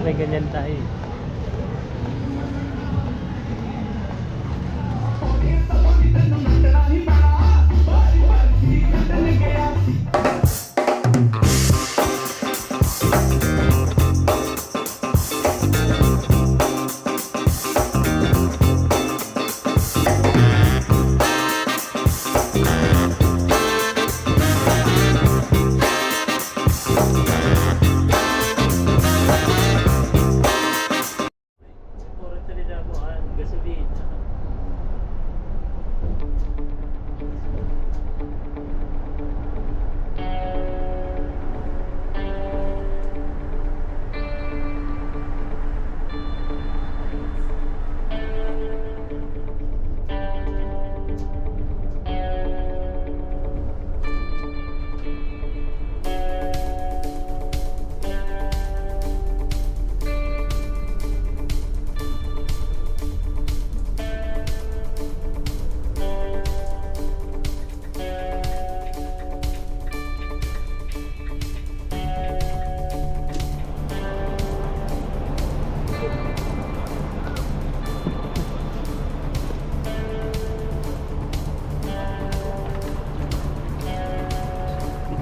may ganyan tayo.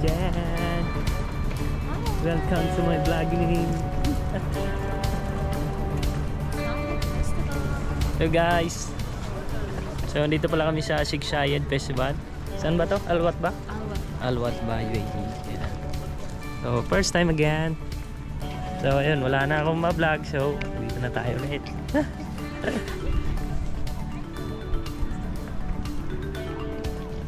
Jan! Welcome to my vlogging! So guys, so dito pala kami sa Shiksayed Festival. Saan ba to? Alwat ba? Alwat ba? UAE. Yeah. So first time again. So ayun, wala na akong ma-vlog, so dito na tayo ulit.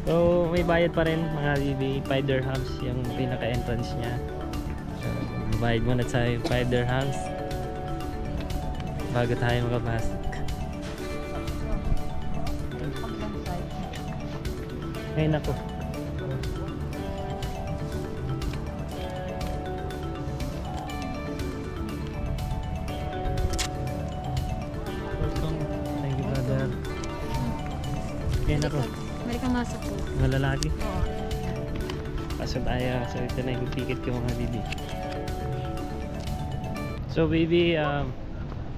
So may bayad pa rin mga bibi, 5 dirhams yung pinaka-entrance niya. So bayad muna tayo 5 dirhams bago tayo makapasok. Ngayon ako. Welcome. Thank you, brother. Ngayon ako. Mereka masuk po. Mga lalaki. Oo. Pasok tayo. So ito na yung ticket ko mga bibi. So baby,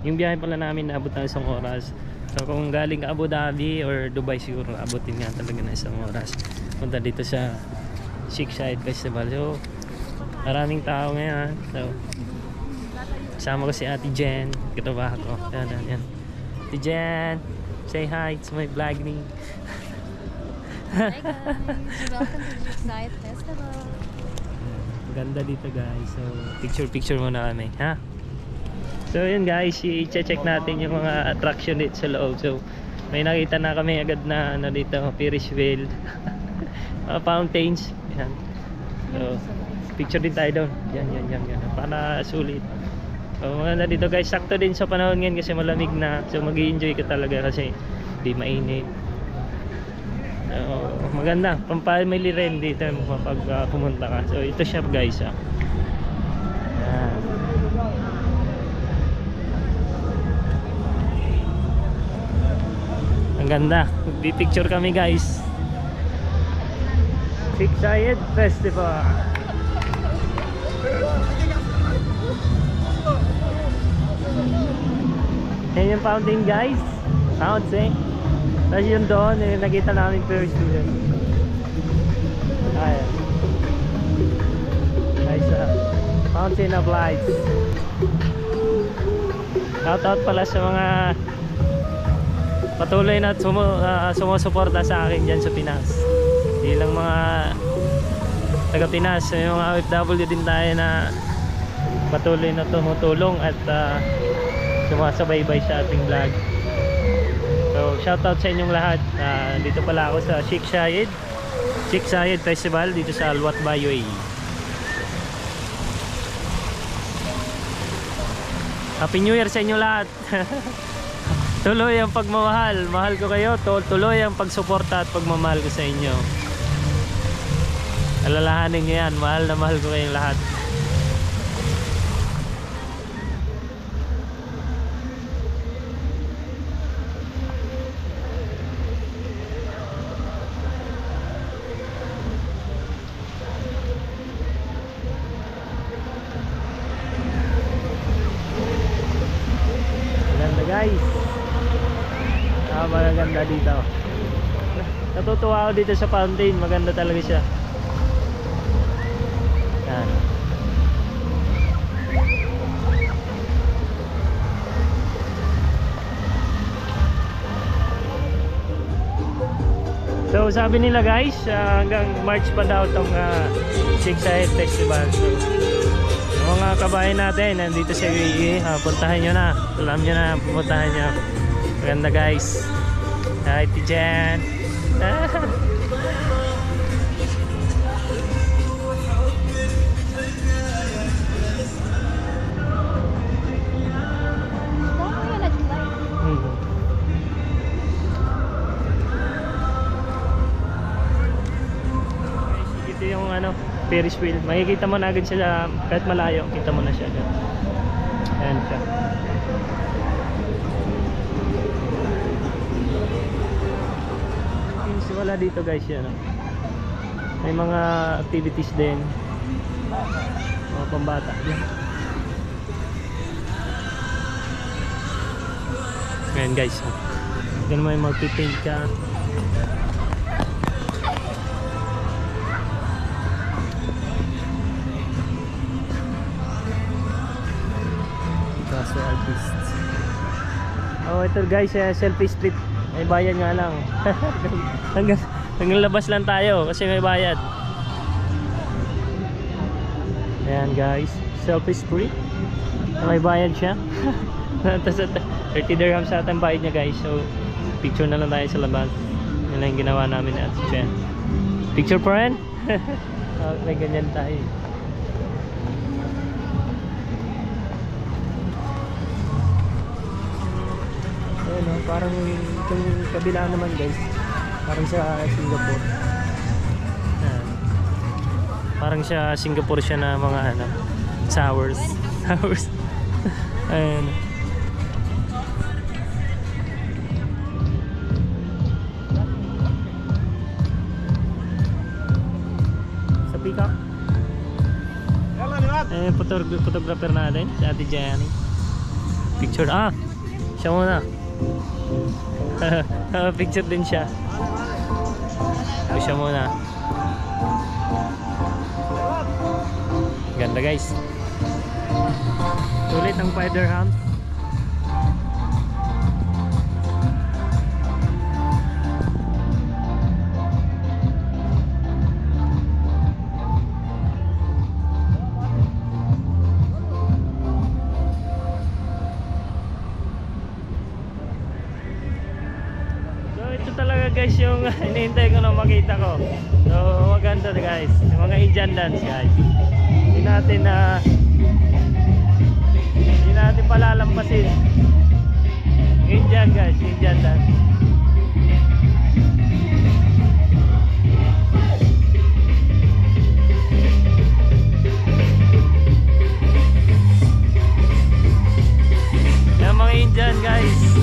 yung biyahe pala namin naabot na 1 oras. So kung galing ka Abu Dhabi or Dubai siguro abutin nga talaga na 1 oras. Punta dito sa Shiksayed Festival. So maraming tao ngayon. So kasama ko si Ate Jen, katabahan ko. Yan. Ate Jen, say hi, it's my vlogging. Hi guys, welcome to the Shiksayed Festival. Ganda dito guys. So picture muna kami, ha? So yun guys, i-check natin yung mga attraction dito sa loob. So may nakita na kami agad na ano dito, Ferris wheel. Mga fountains. Yan. So picture din tayo doon. Yan. Para sulit. So maganda dito guys. Sakto din sa panahon ngayon kasi malamig na. So mag-i-enjoy ka talaga kasi di mainit. So maganda. Pampamili rin dito kapag pumunta ka. So ito siya guys. Yan. Ang ganda. Magpipicture kami guys. Shiksayed Festival. Yan yung fountain guys. Sounds eh. Tapos yun doon, nakita namin first student. Ayan. Guys, Fountain of Lights. Shout out pala sa mga patuloy na sumusuporta sa akin dyan sa Pinas. Hindi lang mga taga Pinas, yung mga OFW din tayo na patuloy na tumutulong at sumasabay-bay sa ating vlog. So shoutout sa inyong lahat. Dito pala ako sa Shiksayed Festival dito sa Alwat Ba, UAE. Happy New Year sa inyo lahat. Tuloy ang pagmamahal. Mahal ko kayo. Tuloy ang pagsuporta at pagmamahal ko sa inyo. Alalahanin nyo yan. Mahal na mahal ko kayong lahat. guys. Maganda dito. Natutuwa ako dito sa fountain. Maganda talaga siya. Yan. So sabi nila guys, hanggang March pa daw itong Six-Side Festival. So, yung mga kabayan natin nandito sa UAE, puntahan nyo na. Alam nyo na, pupuntahan nyo. Maganda guys. Hi Tijan. Ito yung Ferris wheel. Makikita mo na agad siya kahit malayo. Kita mo na siya. Ayan siya. Wala dito guys yan. May mga activities din. Mga pambata yan. Ayan guys. Ganun may magpipaint ka. Caster artists. Oh, ito guys, selfie strip. May bayad nga lang. hanggang labas lang tayo kasi may bayad. Ayan guys, selfie strip. May bayad siya. 30 dirhams sa ating bayad niya guys. So picture na lang tayo sa labas. Yan lang yung ginawa namin at siya. Picture pa rin? May ganyan tayo. Parang itong kabila naman guys, parang sa Singapore. Ayan. Parang sa Singapore siya na mga sours. Ayan. Sa Peacock. Photographer natin, si Ate Jenny. Picture, siya muna. Picture din siya. Siya muna. Ganda guys. Ulit ang 5 dirhams. Talaga guys yung hinihintay ko na makita ko. So maganda guys, yung mga Indian dance guys. Hindi natin palalampasin. Indian guys, Indian dance. Yung mga Indian guys.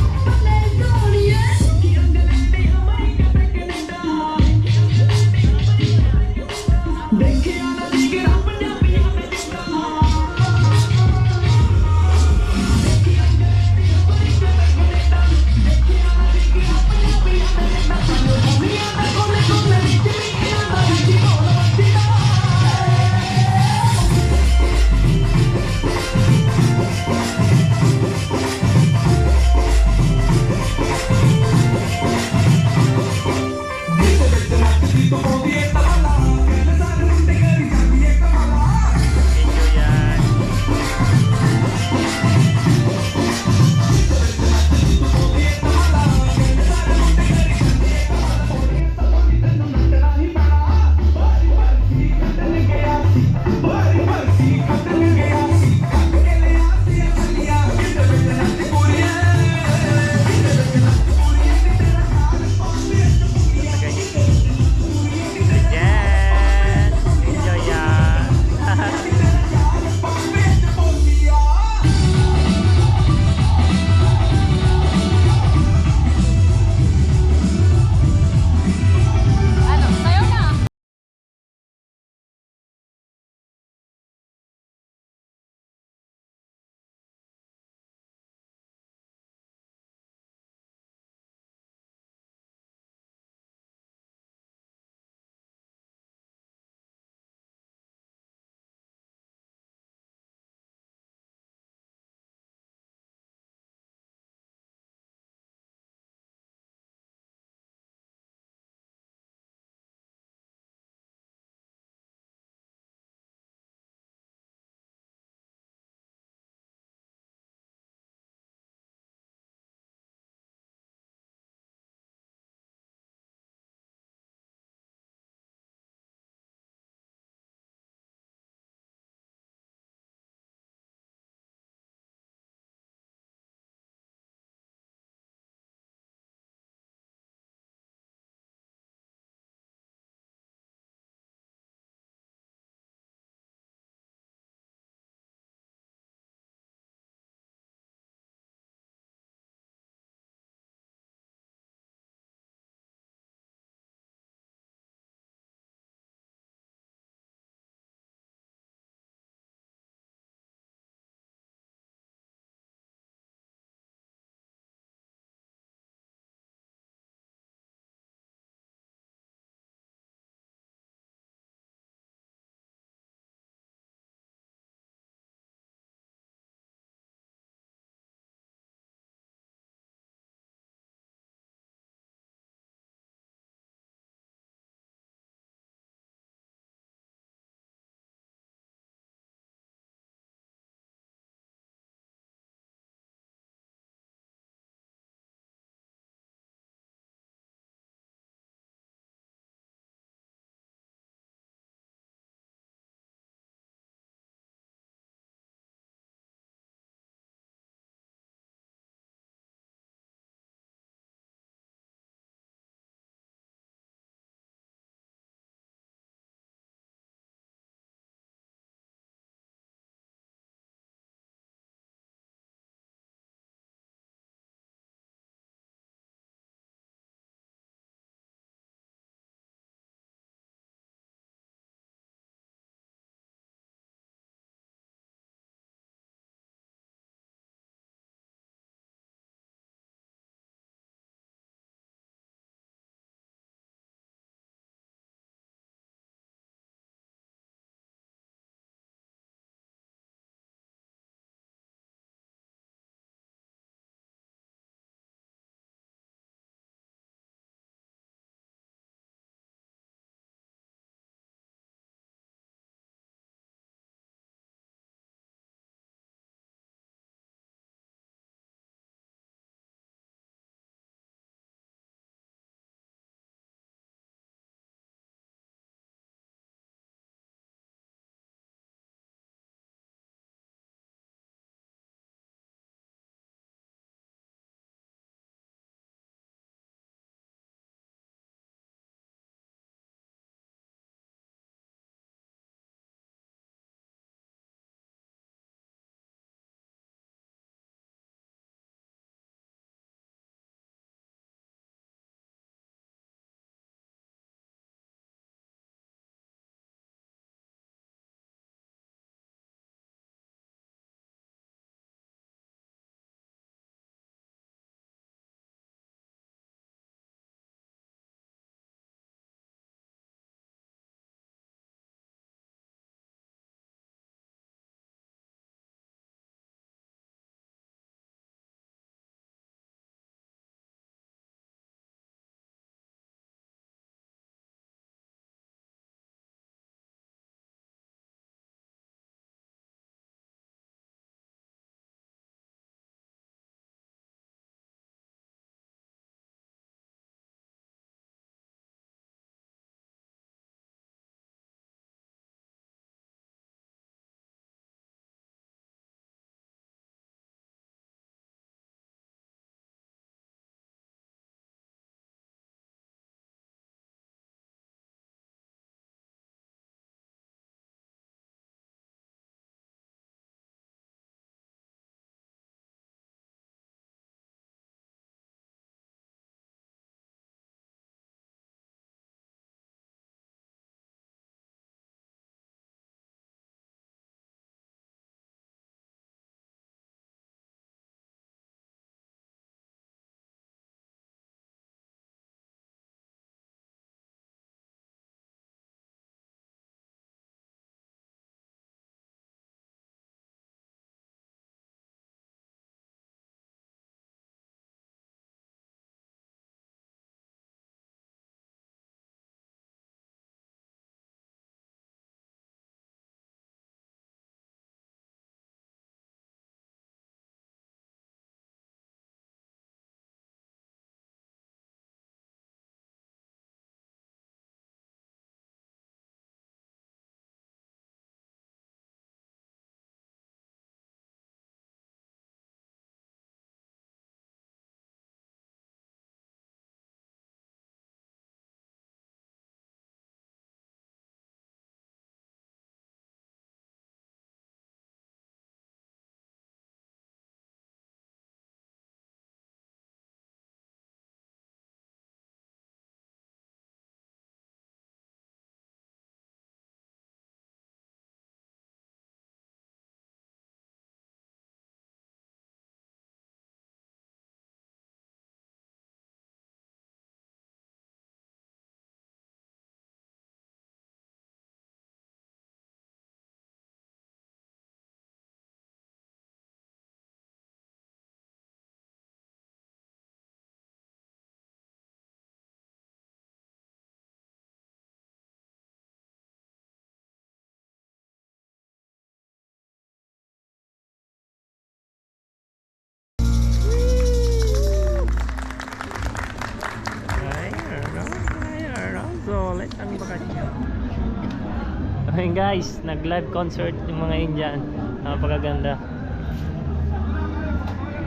guys, nag live concert yung mga Indian. Napakaganda.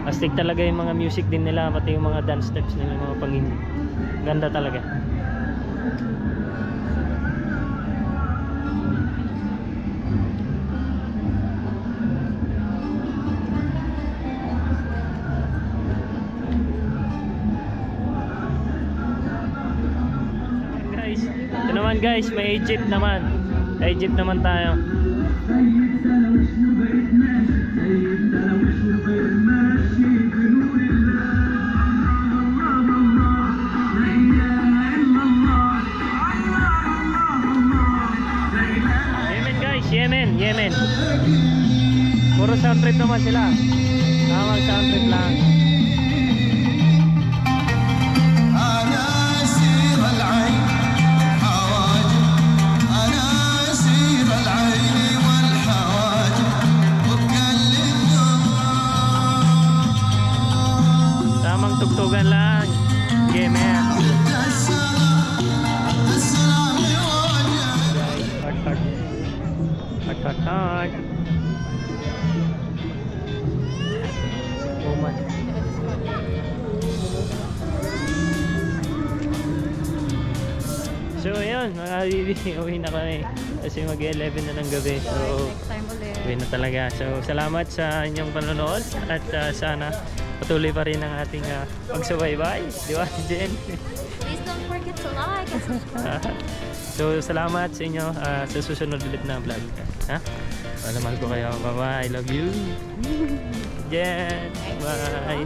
Astig talaga yung mga music din nila, pati yung mga dance steps nila, mga pang-Indian. Ganda talaga. Guys, ito naman guys, may Egypt naman. Sa Egypt naman tayo. Yemen guys, Yemen. Puro sound trip naman sila. Tamang sound trip lang. أنا أسير العين حواجب أنا أسير العين والحواجب وكلمنا Tamang tugtugan lang. Yemen. السلام يواجه Hard. Oh my. So ayun, mga bibi, uwi na kami kasi mag-11 na ng gabi. So Next time ulit. uwi na talaga. So salamat sa inyong panonood at sana patuloy pa rin ang ating pagsubaybay. Di ba, Jen? Please don't forget to like and subscribe. So salamat sa inyo sa susunod ulit na vlog. Ha? Mahal ko kayo. Bye-bye. I love you. Jen. Bye.